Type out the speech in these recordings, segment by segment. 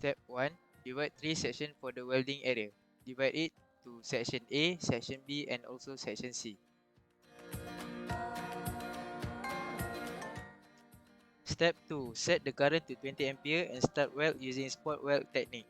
Step 1. Divide 3 sections for the welding area. Divide it to section A, section B and also section C. Step 2. Set the current to 20 ampere and start weld using spot weld technique.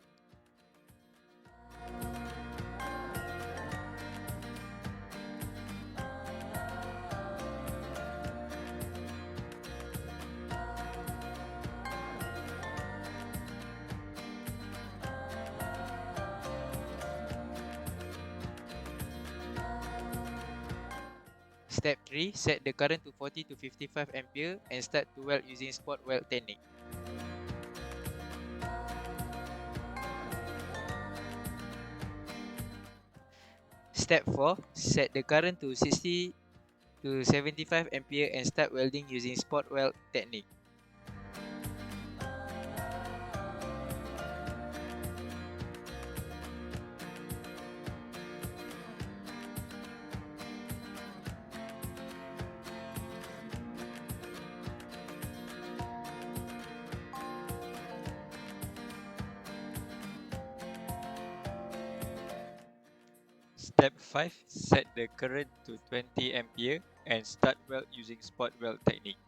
Step 3. Set the current to 40 to 55 ampere and start to weld using spot weld technique. Step 4. Set the current to 60 to 75 ampere and start welding using spot weld technique. Step 5. Set the current to 20 ampere and start weld using spot weld technique.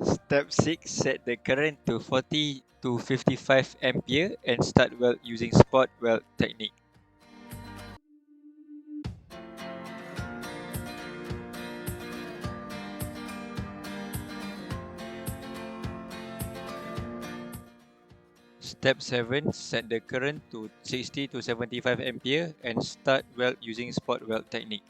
Step 6. Set the current to 40 to 55 ampere and start weld using spot weld technique. Step 7. Set the current to 60 to 75 ampere and start weld using spot weld technique.